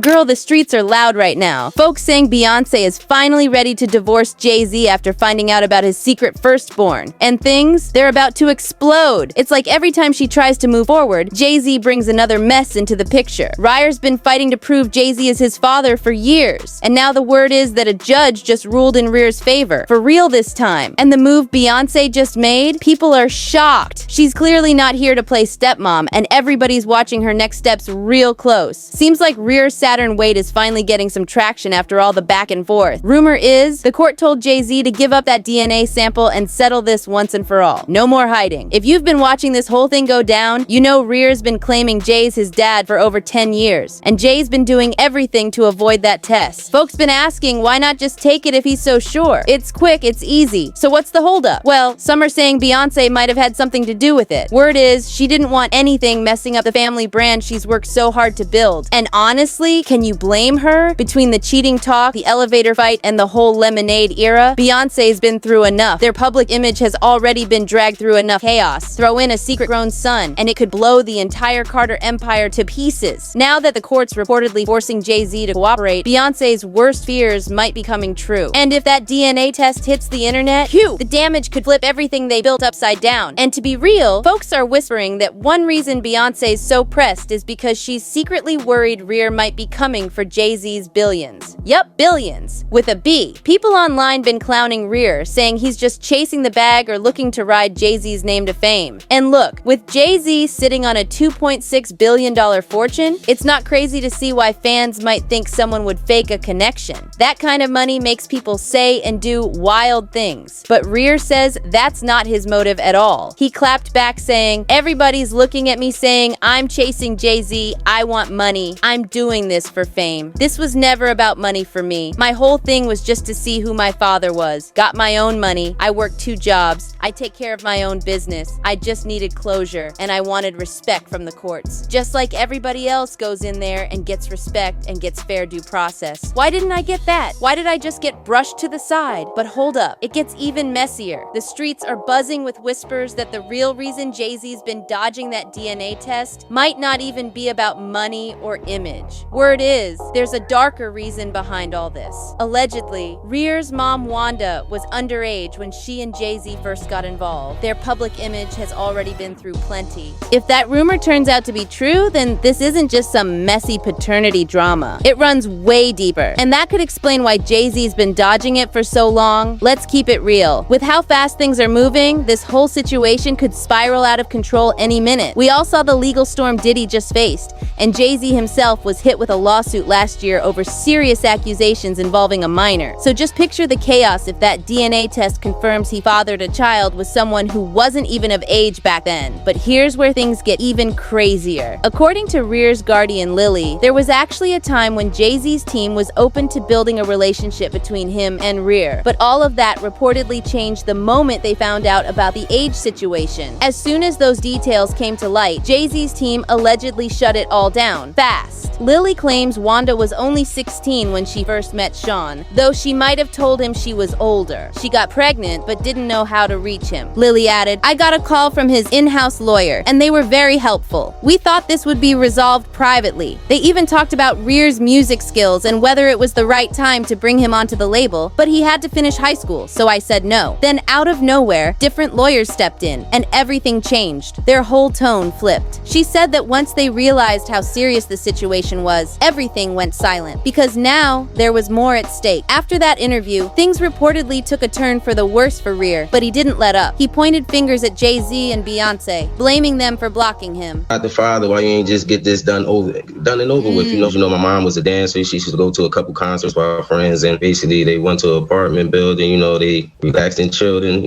Girl, the streets are loud right now. Folks saying Beyonce is finally ready to divorce Jay-Z after finding out about his secret firstborn. And things, they're about to explode. It's like every time she tries to move forward, Jay-Z brings another mess into the picture. Rymir's been fighting to prove Jay-Z is his father for years. And now the word is that a judge just ruled in Rymir's favor. For real this time. And the move Beyonce just made, people are shocked. She's clearly not here to play stepmom, and everybody's watching her next steps real close. Seems like Rymir Satterthwaite is finally getting some traction after all the back and forth. Rumor is, the court told Jay-Z to give up that DNA sample and settle this once and for all. No more hiding. If you've been watching this whole thing go down, you know Rymir's been claiming Jay's his dad for over 10 years. And Jay's been doing everything to avoid that test. Folks been asking, why not just take it if he's so sure? It's quick, it's easy. So what's the holdup? Well, some are saying Beyonce might have had something to do with it. Word is, she didn't want anything messing up the family brand she's worked so hard to build. And honestly, can you blame her? Between the cheating talk, the elevator fight, and the whole Lemonade era, Beyonce's been through enough. Their public image has already been dragged through enough chaos. Throw in a secret-grown son, and it could blow the entire Carter empire to pieces. Now that the court's reportedly forcing Jay-Z to cooperate, Beyonce's worst fears might be coming true. And if that DNA test hits the internet, phew, the damage could flip everything they built upside down. And to be real, folks are whispering that one reason Beyonce's so pressed is because she's secretly worried Rymir might be coming for Jay-Z's billions. Yup, billions. With a B. People online been clowning Rymir, saying he's just chasing the bag or looking to ride Jay-Z's name to fame. And look, with Jay-Z sitting on a $2.6 billion fortune, it's not crazy to see why fans might think someone would fake a connection. That kind of money makes people say and do wild things. But Rymir says that's not his motive at all. He clapped back saying, everybody's looking at me saying, I'm chasing Jay-Z, I want money, I'm doing this for fame. This was never about money for me. My whole thing was just to see who my father was. Got my own money, I worked 2 jobs, I take care of my own business. I just needed closure, and I wanted respect from the courts. Just like everybody else goes in there and gets respect and gets fair due process. Why didn't I get that? Why did I just get brushed to the side? But hold up, it gets even messier. The streets are buzzing with whispers that the real reason Jay-Z's been dodging that DNA test might not even be about money or image. Word is, there's a darker reason behind all this. Allegedly, Rymir's mom Wanda was underage when she and Jay-Z first got involved. Their public image has already been through plenty. If that rumor turns out to be true, then this isn't just some messy paternity drama. It runs way deeper, and that could explain why Jay-Z's been dodging it for so long. Let's keep it real. With how fast things are moving, this whole situation could spiral out of control any minute. We all saw the legal storm Diddy just faced, and Jay-Z himself was hit with a lawsuit last year over serious accusations involving a minor. So just picture the chaos if that DNA test confirms he fathered a child with someone who wasn't even of age back then. But here's where things get even crazier. According to Rymir's guardian Lily, there was actually a time when Jay-Z's team was open to building a relationship between him and Rymir. But all of that reportedly changed the moment they found out about the age situation. As soon as those details came to light, Jay-Z's team allegedly shut it all down fast. Lily claims Wanda was only 16 when she first met Sean, though she might have told him she was older. She got pregnant but didn't know how to reach him. Lily added, I got a call from his in-house lawyer, and they were very helpful. We thought this would be resolved privately. They even talked about Ryr's music skills and whether it was the right time to bring him onto the label, but he had to finish high school, so I said no. Then out of nowhere, different lawyers stepped in, and everything changed. Their whole tone flipped. She said that once they realized how serious the situation was, everything went silent, because now there was more at stake. After that interview, things reportedly took a turn for the worse for Rymir, but he didn't let up. He pointed fingers at Jay-Z and Beyonce, blaming them for blocking him. The father, why you ain't just get this done and over with? You know, my mom was a dancer. She used to go to a couple concerts with our friends, and basically they went to an apartment building. You know, they relaxed and chilled, and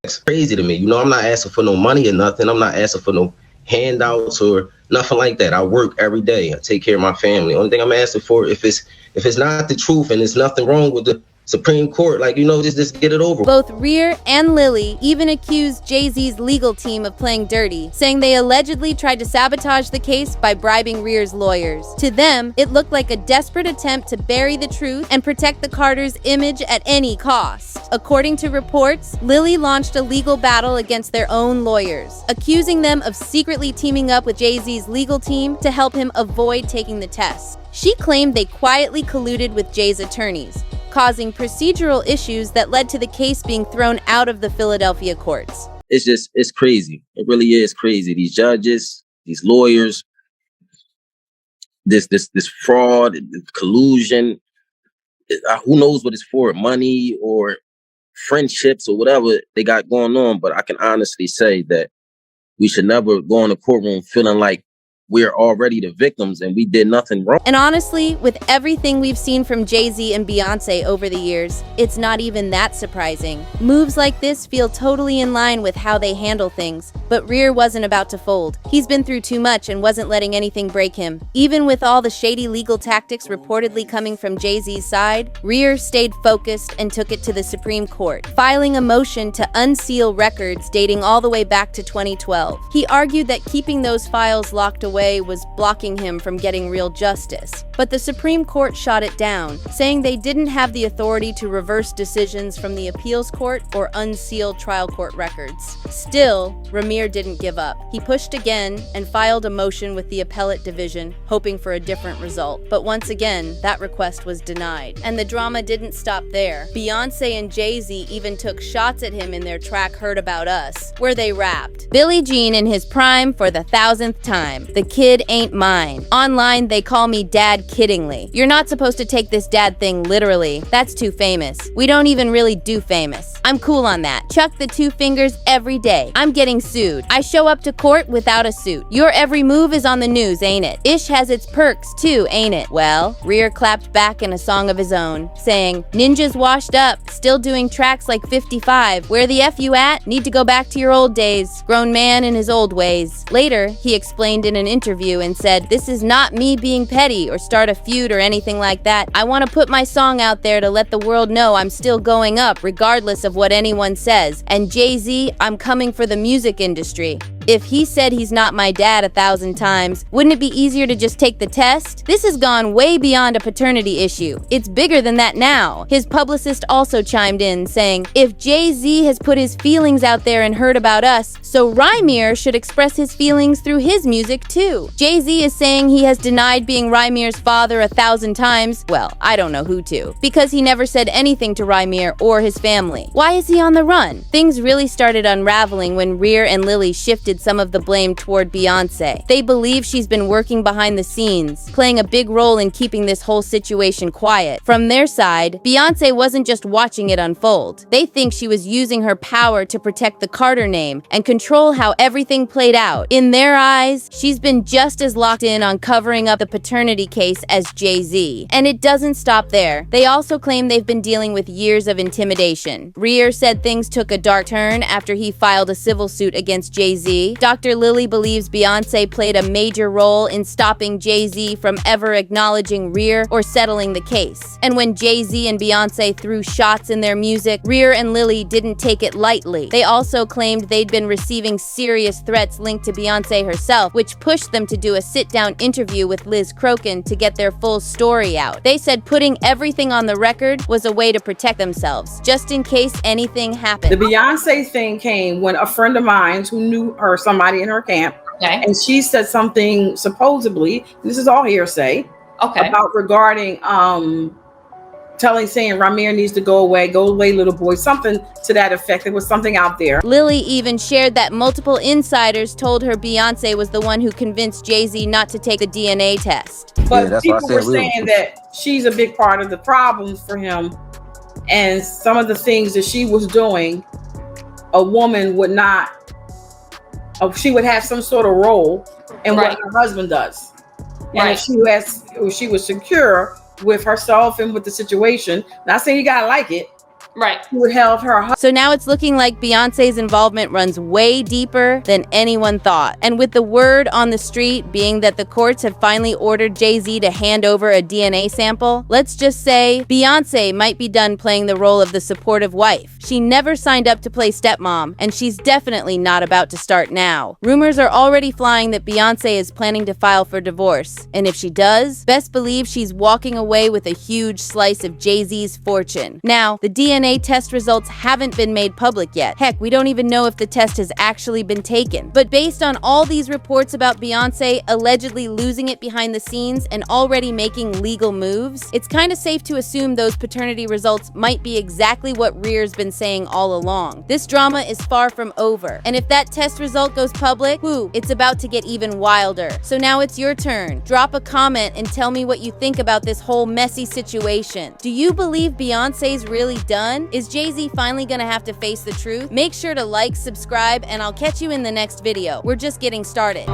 that's crazy to me. You know, I'm not asking for no money or nothing. I'm not asking for no handouts or nothing like that. I work every day. I take care of my family. Only thing I'm asking for, if it's not the truth and there's nothing wrong with the Supreme Court, like, you know, just get it over. Both Rymir and Lily even accused Jay-Z's legal team of playing dirty, saying they allegedly tried to sabotage the case by bribing Ryr's lawyers. To them, it looked like a desperate attempt to bury the truth and protect the Carters' image at any cost. According to reports, Lily launched a legal battle against their own lawyers, accusing them of secretly teaming up with Jay-Z's legal team to help him avoid taking the test. She claimed they quietly colluded with Jay's attorneys, causing procedural issues that led to the case being thrown out of the Philadelphia courts. It's crazy. It really is crazy. These judges, these lawyers, this fraud, collusion, who knows what it's for, money or friendships or whatever they got going on. But I can honestly say that we should never go in the courtroom feeling like we're already the victims and we did nothing wrong. And honestly, with everything we've seen from Jay-Z and Beyoncé over the years, it's not even that surprising. Moves like this feel totally in line with how they handle things, but Rymir wasn't about to fold. He's been through too much and wasn't letting anything break him. Even with all the shady legal tactics reportedly coming from Jay-Z's side, Rymir stayed focused and took it to the Supreme Court, filing a motion to unseal records dating all the way back to 2012. He argued that keeping those files locked away was blocking him from getting real justice. But the Supreme Court shot it down, saying they didn't have the authority to reverse decisions from the appeals court or unseal trial court records. Still, Rymir didn't give up. He pushed again and filed a motion with the appellate division, hoping for a different result. But once again, that request was denied. And the drama didn't stop there. Beyoncé and Jay-Z even took shots at him in their track Heard About Us, where they rapped, "Billie Jean in his prime for the 1000th time. The kid ain't mine. Online, they call me dad kiddingly. You're not supposed to take this dad thing literally. That's too famous. We don't even really do famous. I'm cool on that. Chuck the 2 fingers every day. I'm getting sued. I show up to court without a suit. Your every move is on the news, ain't it? Ish has its perks too, ain't it?" Well, Rymir clapped back in a song of his own, saying, "Ninjas washed up, still doing tracks like 55. Where the F you at? Need to go back to your old days. Grown man in his old ways." Later, he explained in an interview and said, "This is not me being petty or start a feud or anything like that. I want to put my song out there to let the world know I'm still going up regardless of what anyone says. And Jay-Z, I'm coming for the music industry. If he said he's not my dad 1,000 times, wouldn't it be easier to just take the test? This has gone way beyond a paternity issue. It's bigger than that now." His publicist also chimed in, saying, "If Jay-Z has put his feelings out there and heard about us, so Rymir should express his feelings through his music too. Jay-Z is saying he has denied being Rymir's father 1,000 times. Well, I don't know who to, because he never said anything to Rymir or his family. Why is he on the run?" Things really started unraveling when Rymir and Lily shifted some of the blame toward Beyoncé. They believe she's been working behind the scenes, playing a big role in keeping this whole situation quiet. From their side, Beyoncé wasn't just watching it unfold. They think she was using her power to protect the Carter name and control how everything played out. In their eyes, she's been just as locked in on covering up the paternity case as Jay-Z. And it doesn't stop there. They also claim they've been dealing with years of intimidation. Rymir said things took a dark turn after he filed a civil suit against Jay-Z. Dr. Lily believes Beyoncé played a major role in stopping Jay-Z from ever acknowledging Rymir or settling the case. And when Jay-Z and Beyoncé threw shots in their music, Rymir and Lily didn't take it lightly. They also claimed they'd been receiving serious threats linked to Beyoncé herself, which pushed them to do a sit-down interview with Liz Crokin to get their full story out. They said putting everything on the record was a way to protect themselves, just in case anything happened. The Beyoncé thing came when a friend of mine who knew her, somebody in her camp, and she said something supposedly, this is all hearsay, about regarding saying Rymir needs to go away little boy, something to that effect. There was something out there. Lily even shared that multiple insiders told her Beyoncé was the one who convinced Jay-Z not to take the DNA test. But people were saying that she's a big part of the problems for him, and some of the things that she was doing, a woman would not, she would have some sort of role in what her husband does. And if she was secure with herself and with the situation, not saying you gotta like it, Right. Who held her husband. So now it's looking like Beyonce's involvement runs way deeper than anyone thought. And with the word on the street being that the courts have finally ordered Jay-Z to hand over a DNA sample, let's just say Beyonce might be done playing the role of the supportive wife. She never signed up to play stepmom, and she's definitely not about to start now. Rumors are already flying that Beyonce is planning to file for divorce. And if she does, best believe she's walking away with a huge slice of Jay-Z's fortune. Now, the DNA test results haven't been made public yet. Heck, we don't even know if the test has actually been taken. But based on all these reports about Beyonce allegedly losing it behind the scenes and already making legal moves, it's kind of safe to assume those paternity results might be exactly what Rymir's been saying all along. This drama is far from over. And if that test result goes public, it's about to get even wilder. So now it's your turn. Drop a comment and tell me what you think about this whole messy situation. Do you believe Beyonce's really done? Is Jay-Z finally gonna have to face the truth? Make sure to like, subscribe, and I'll catch you in the next video. We're just getting started.